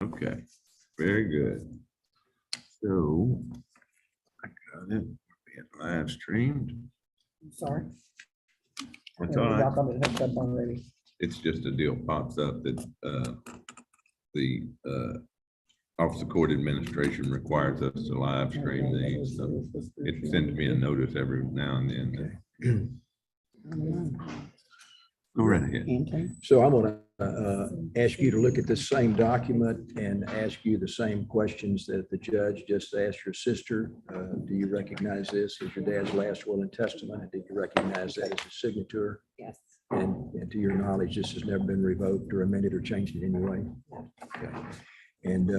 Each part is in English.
Okay, very good. So I got it. Being live streamed. Sorry. That's all right. Y'all got it hooked up already. It's just a deal pops up that the Office of Court Administration requires us to live stream these. So it sends me a notice every now and then. Go right ahead. Okay. So I'm going to ask you to look at this same document and ask you the same questions that the judge just asked your sister. Do you recognize this as your dad's last will and testament? And did you recognize that as a signature? Yes. And to your knowledge, this has never been revoked or amended or changed in any way? Okay. And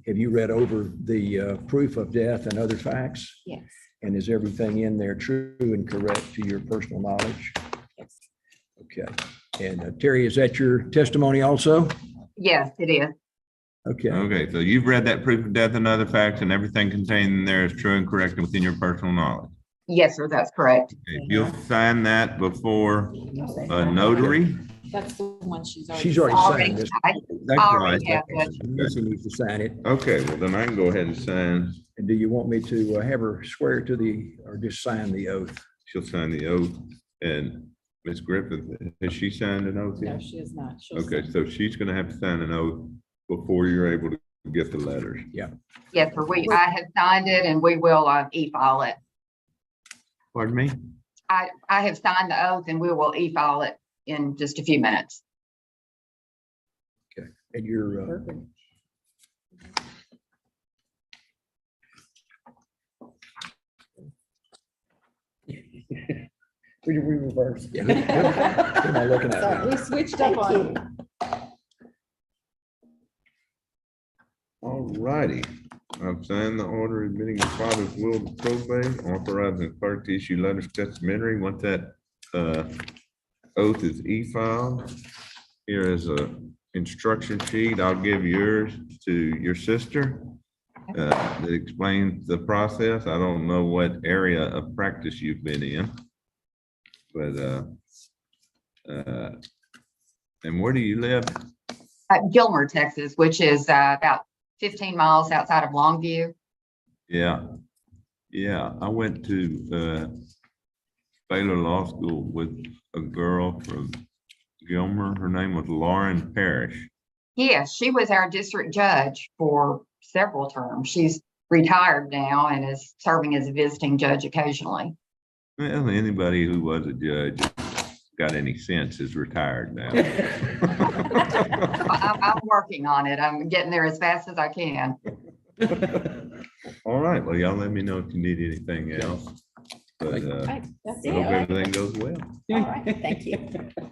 have you read over the proof of death and other facts? Yes. And is everything in there true and correct to your personal knowledge? Yes. Okay. And Terry, is that your testimony also? Yes, it is. Okay. Okay, so you've read that proof of death and other facts, and everything contained in there is true and correct and within your personal knowledge. Yes, sir, that's correct. Okay, if you'll sign that before a notary. That's the one she's already. She's already Already, signed this. I That's already right. have that. Missy needs to sign it. Okay, well then I can go ahead and sign. And do you want me to have her swear to the, or just sign the oath? She'll sign the oath. And Ms. Griffith, has she signed an oath No, yet? she is not. She'll Okay, sign. so she's gonna have to sign an oath before you're able to get the letters. Yes, sir, I have signed it and we will e-file it. Pardon me? I have signed the oath and we will e-file it in just a few minutes. And you're, Perfect. We reversed. yeah, who am I looking at now? We switched up on. All righty. I've signed the order admitting the father's will to probate, authorizing the clerk to issue letters testamentary. Once that oath is e-filed, here is a instruction sheet. I'll give yours to your sister that explains the process. I don't know what area of practice you've been in, but and where do you live? Gilmer, Texas, which is about 15 miles outside of Longview. Yeah, yeah. I went to Baylor Law School with a girl from Gilmer. Her name was Lauren Parrish. Yes, she was our district judge for several terms. She's retired now and is serving as a visiting judge occasionally. Well, anybody who was a judge got any sense is retired now. I'm working on it. I'm getting there as fast as I can. All right. Well, y'all let me know if you need anything else. But Right, that's I hope it. everything goes well. All right, thank you.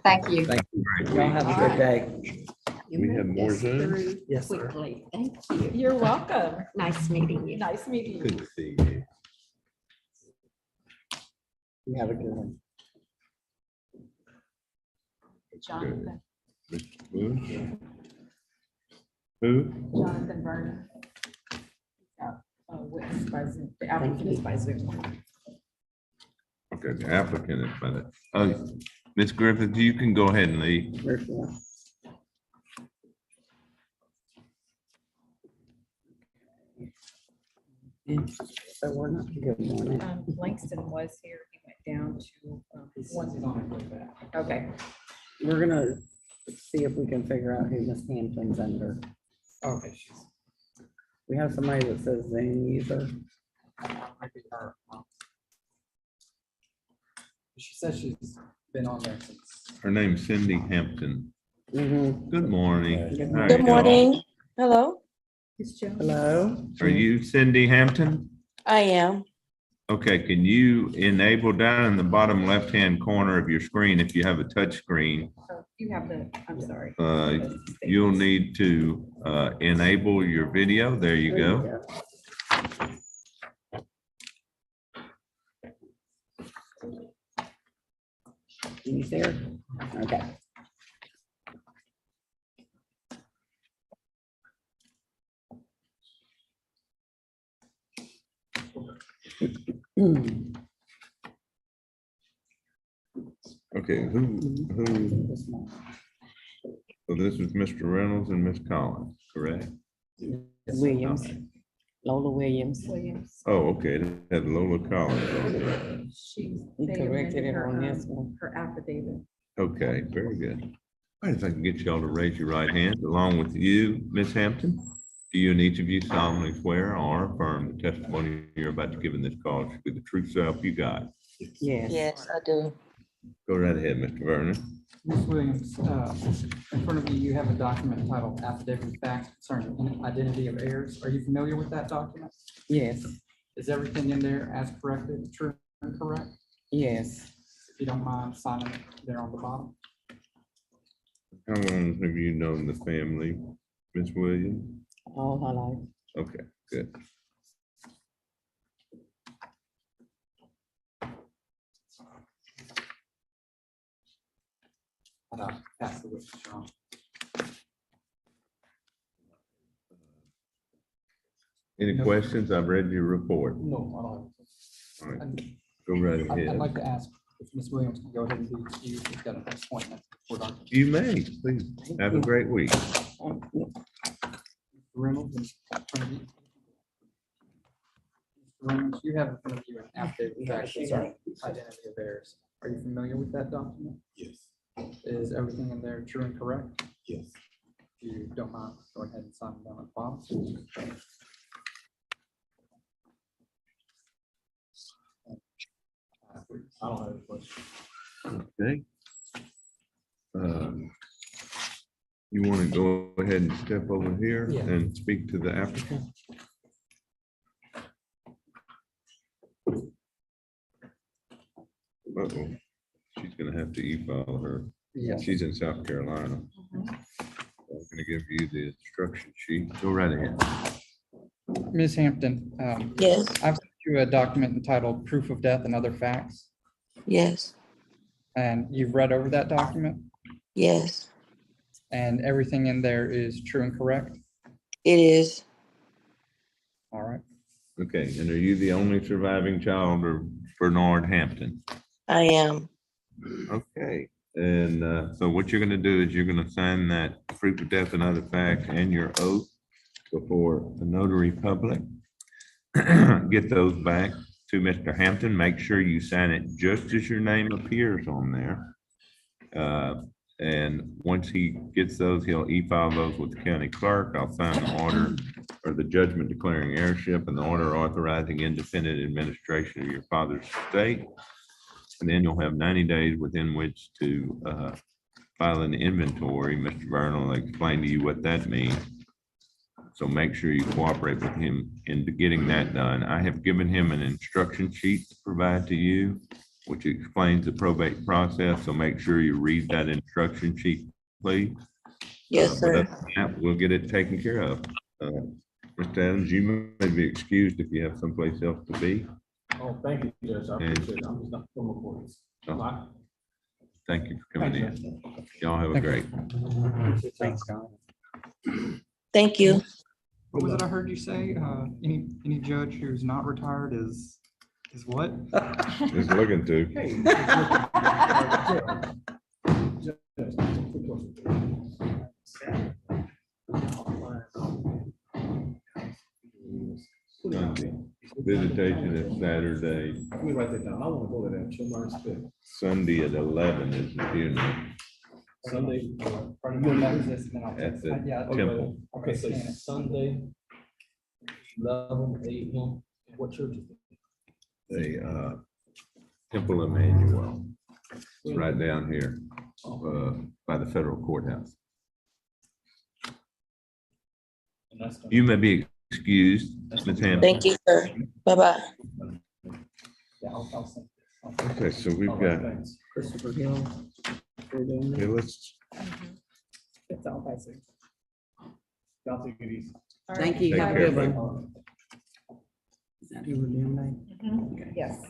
Thank you. Thank you. Y'all have a good day. We have more Zoom? Yes, sir. Quickly, thank you. You're welcome. Nice meeting you. Nice meeting you. Good to see you. You have a good one. Jonathan, Mr. Boone? Who? Jonathan Vernon. Witness by Zoom. The applicant is by Zoom. Okay, the applicant is by the, Ms. Griffith, you can go ahead and leave. Very cool. So we're not good morning. Langston was here. He went down to. Okay. We're gonna see if we can figure out who Miss Hampton's under. Okay, We have somebody that says Zoom user. might be her. She says she's been on there since. Her name's Cindy Hampton. Mhm. Good morning. Good How are Good you morning. Hello, It's Joe. Hello? doing? Are you Cindy Hampton? I am. Okay, can you enable down in the bottom left-hand corner of your screen, if you have a touch screen, Oh, you have the, I'm sorry. you'll need to enable your video. There you go. You see her? Okay. Okay, who, so this is Mr. Reynolds and Miss Collins, correct? Williams, Lola Williams. Williams. Oh, okay, it had Lola Collins on there. You They corrected amended it her, on this one. her affidavit. Okay, very good. All right, if I can get y'all to raise your right hand, along with you, Ms. Hampton. Do you and each of you solemnly swear or affirm the testimony you're about to give in this call should be the true self you got? Yes. Yes, I do. Go right ahead, Mr. Vernon. Ms. Williams, in front of you, you have a document titled Affidavit of Facts Concerning Identity of Heirs. Are you familiar with that document? Yes, Is everything in there as corrected, true and correct? yes. If you don't mind signing it there on the bottom. How long have you known the family, Ms. Williams? All her life. Okay, good. Pass the witness, Your Honor. Any No. questions? I've read your report. No, All right, I don't. go right I'd ahead. like to ask if Ms. Williams can go ahead and be excused. We've got an appointment for Dr. You may, please. Have a great week. Reynolds. in front of you. Mr. Reynolds, you have in front of you an affidavit of facts concerning identity of heirs. Are you familiar with that document? Yes, Is everything in there true and correct? yes. If you don't mind, go ahead and sign it down at the bottom. I don't have a question. Okay. You want to go ahead and step over here Yeah. and speak to the applicant? Uh-oh, she's gonna have to e-file her. Yes. She's in South Carolina. I'm gonna give you the instruction sheet. Go right ahead. Ms. Hampton, Yes, I've sent you a document entitled Proof of Death and Other Facts, yes, and you've read over that document, yes, and everything in there is true and correct? it is. All right. Okay, and are you the only surviving child of Bernard Hampton? I am. Okay, and so what you're gonna do is you're gonna sign that proof of death and other facts and your oath before the notary public. Get those back to Mr. Hampton. Make sure you sign it just as your name appears on there. And once he gets those, he'll e-file those with the county clerk. I'll sign the order or the judgment declaring heirship and the order authorizing independent administration of your father's estate. And then you'll have 90 days within which to file an inventory. Mr. Vernon will explain to you what that means. So make sure you cooperate with him in getting that done. I have given him an instruction sheet to provide to you, which explains the probate process. So make sure you read that instruction sheet, please. Yes, But other sir. than that, we'll get it taken care of. Mr. Adams, you may be excused if you have someplace else to be. Oh, thank you, Judge. I And- appreciate it. I'm just not from the courts. Oh, Thank you for coming in. Y'all have a great. Thanks, Scott. Thank you. What was it I heard you say? Any judge who's not retired is what? Just looking to. Hey. Judge, quick question. Sunday. Visitation is Saturday. Let me write that down. I want to go to that. Show my respect. Sunday at 11 is the funeral Sunday. at the Yeah. temple. Okay, so Sunday, 11 a.m. What church is it? The Temple Emmanuel. It's right down here by the federal courthouse. And that's gonna- You may be excused, Ms. Hampton. Thank you, sir. Bye-bye. Yeah, I'll send it. Okay, so we've All right, got, thanks. Christopher Hill. We're doing okay, that. let's It's all by Zoom. Y'all take it easy. All Thank right. you. Take Have a care, good buddy. one. Is that who we're doing that? Mhm. Yes.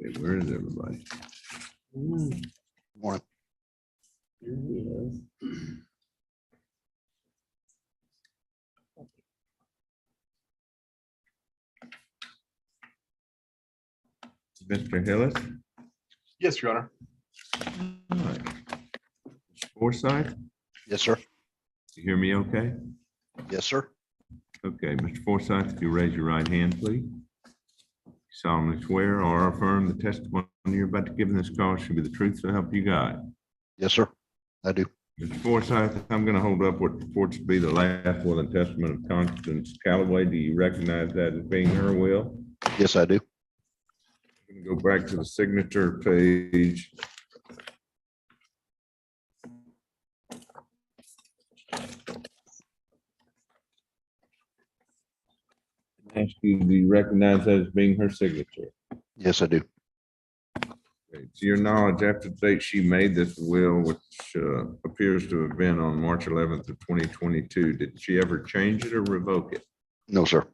Okay, where is everybody? There he is. Mr. Hillis? Yes, Your Honor. All right. Forsyth, Yes, sir. you hear me okay? Yes, sir. Okay, Mr. Forsyth, if you raise your right hand, please. Solemnly swear or affirm the testimony you're about to give in this call should be the truth, so help you God. Yes, sir. I do. Mr. Forsyth, I'm going to hold up what purports to be the last will and testament of Constance Calloway. Do you recognize that as being her will? Yes, I do. I'm going to go back to the signature page. Ask you, do you recognize that as being her signature? Yes, I do. Okay, to your knowledge, after the date she made this will, which appears to have been on March 11th of 2022, did she ever change it or revoke it? No, sir.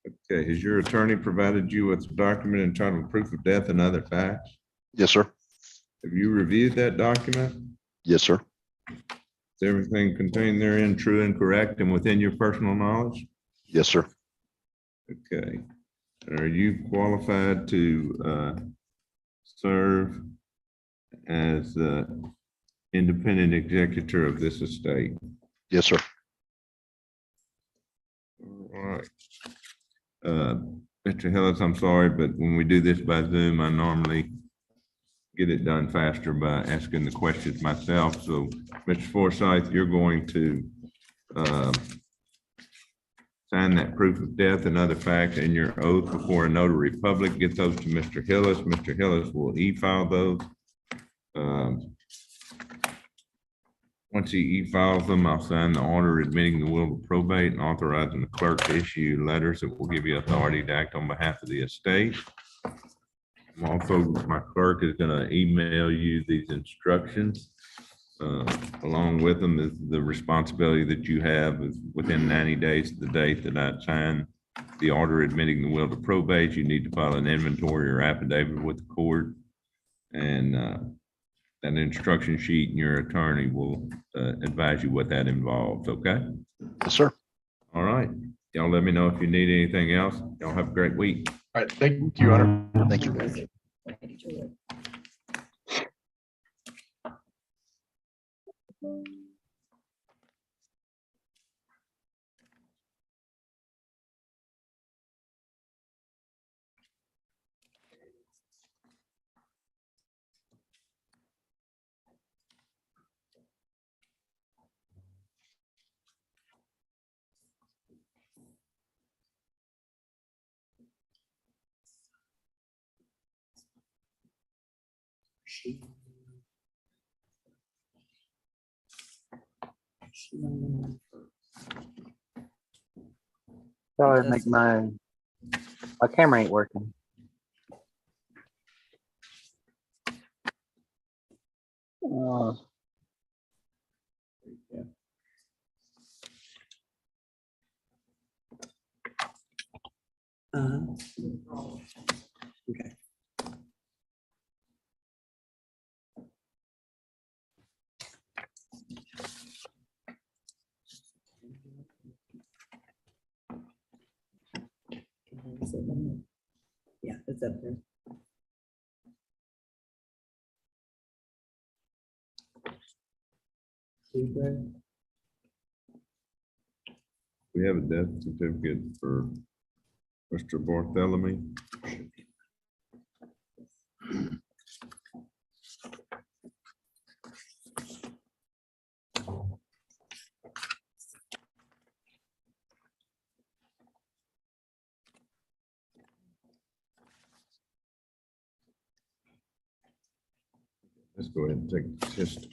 Okay, has your attorney provided you with a document entitled proof of death and other facts? Yes, sir. Have you reviewed that document? Yes, sir. Is everything contained therein true and correct and within your personal knowledge? Yes, sir. Okay. And are you qualified to serve as the independent executor of this estate? Yes, sir. All right. Mr. Hillis, I'm sorry, but when we do this by Zoom, I normally get it done faster by asking the questions myself. So, Mr. Forsyth, you're going to sign that proof of death and other facts and your oath before a notary public. Get those to Mr. Hillis. Mr. Hillis will e-file those. Once he e-files them, I'll sign the order admitting the will to probate and authorizing the clerk to issue letters that will give you authority to act on behalf of the estate. Also, my clerk is going to email you these instructions. Along with them is the responsibility that you have is within 90 days of the date that I sign the order admitting the will to probate. You need to file an inventory or affidavit with the court. And that instruction sheet and your attorney will advise you what that involves, okay? Yes, sir. All right. Y'all let me know if you need anything else. Y'all have a great week. All right. Thank you, Your Honor. Thank you. Sorry to make my camera ain't working. Okay. Yeah, it's up there. We have a death certificate for Mr. Bartholomew. Let's go ahead and take the test.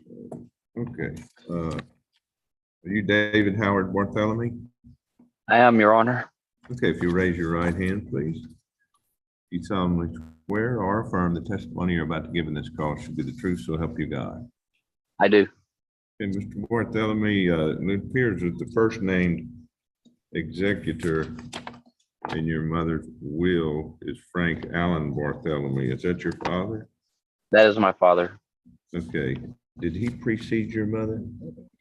Okay. Are you David Howard Bartholomew? I am, Your Honor. Okay, if you raise your right hand, please. You solemnly swear or affirm the testimony you're about to give in this call should be the truth, so help you God. I do. Okay, Mr. Bartholomew, it appears that the first named executor and your mother's will is Frank Allen Bartholomew. Is that your father? That is my father. Okay. Did he precede your mother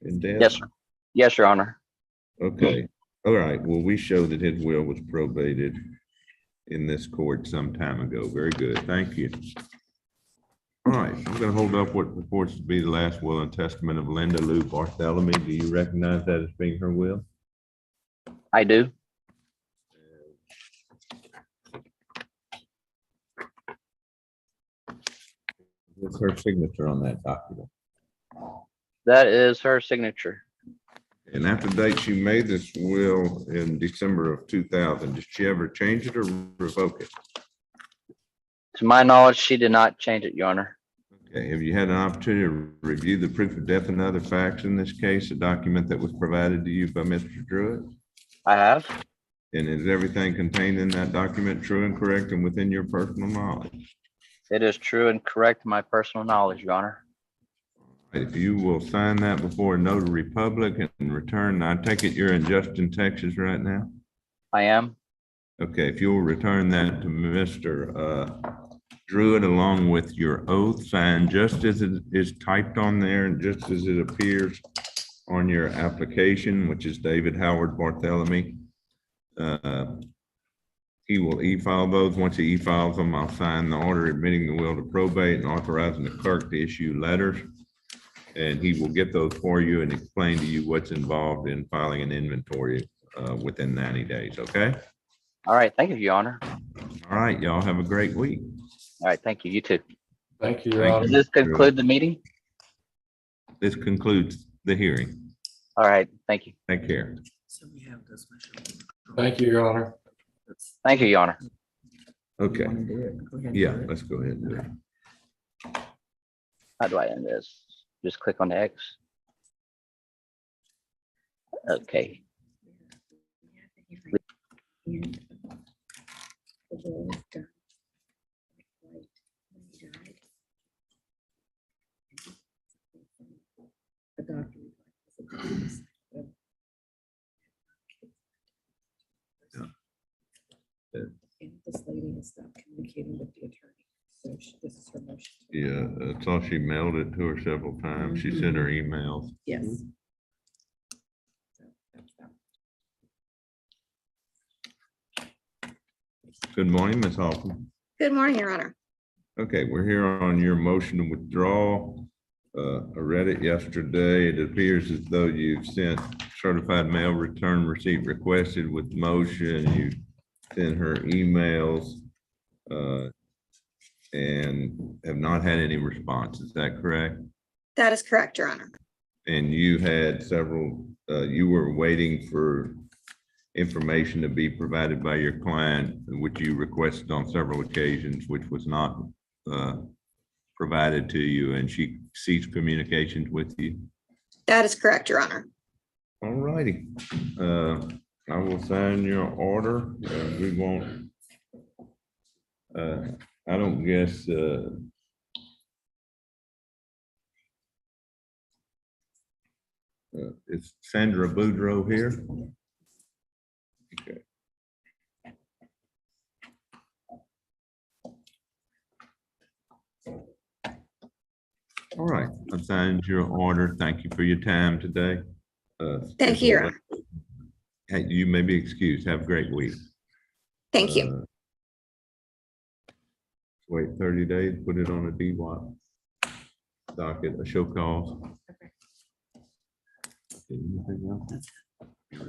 in death? Yes, sir. Yes, Your Honor. Okay. All right. Well, we show that his will was probated in this court some time ago. Very good. Thank you. All right. I'm going to hold up what purports to be the last will and testament of Linda Lou Bartholomew. Do you recognize that as being her will? I do. What's her signature on that document? That is her signature. And after date, she made this will in December of 2000. Did she ever change it or revoke it? To my knowledge, she did not change it, Your Honor. Okay, have you had an opportunity to review the proof of death and other facts in this case, a document that was provided to you by Mr. Druitt? I have. And is everything contained in that document true and correct and within your personal knowledge? It is true and correct to my personal knowledge, Your Honor. If you will sign that before a notary public and return, I take it you're in Justin, Texas right now? I am. Okay, if you'll return that to Mr. Druitt along with your oath signed just as it is typed on there and just as it appears on your application, which is David Howard Bartholomew. He will e-file those. Once he e-files them, I'll sign the order admitting the will to probate and authorizing the clerk to issue letters. And he will get those for you and explain to you what's involved in filing an inventory within 90 days, okay? All right. Thank you, Your Honor. All right, y'all have a great week. All right. Thank you. You too. Thank you, Your Thank Honor. Does this conclude the meeting? This concludes the hearing. All right. Thank you. Take care. So we have this special. Thank you, Your Honor. Thank you, Your Honor. Okay, Wanna do it? Go ahead and yeah, do it. let's go ahead and do it. How do I end this? Just click on the X. Okay. And the will is done. Right when he died. The document. Yeah. And this lady has stopped communicating with the attorney, so this is her motion. Yeah, I saw she mailed it to her several times. She sent her emails. Yes. So that's that. Good morning, Ms. Hoffman. Good morning, Your Honor. Okay, we're here on your motion to withdraw. I read it yesterday. It appears as though you've sent certified mail return receipt requested with motion. You sent her emails and have not had any response. Is that correct? That is correct, Your Honor. And you had several, you were waiting for information to be provided by your client, which you requested on several occasions, which was not provided to you, and she ceased communications with you. That is correct, Your Honor. All righty. I will sign your order. We won't, I don't guess, is Sandra Boudreau here? Okay. All right, I signed your order. Thank you for your time today. Thank you, Your Honor. Hey, you may be excused. Have a great week. Thank you. Wait 30 days, put it on a DWAP docket, a show cause. Okay. Anything else?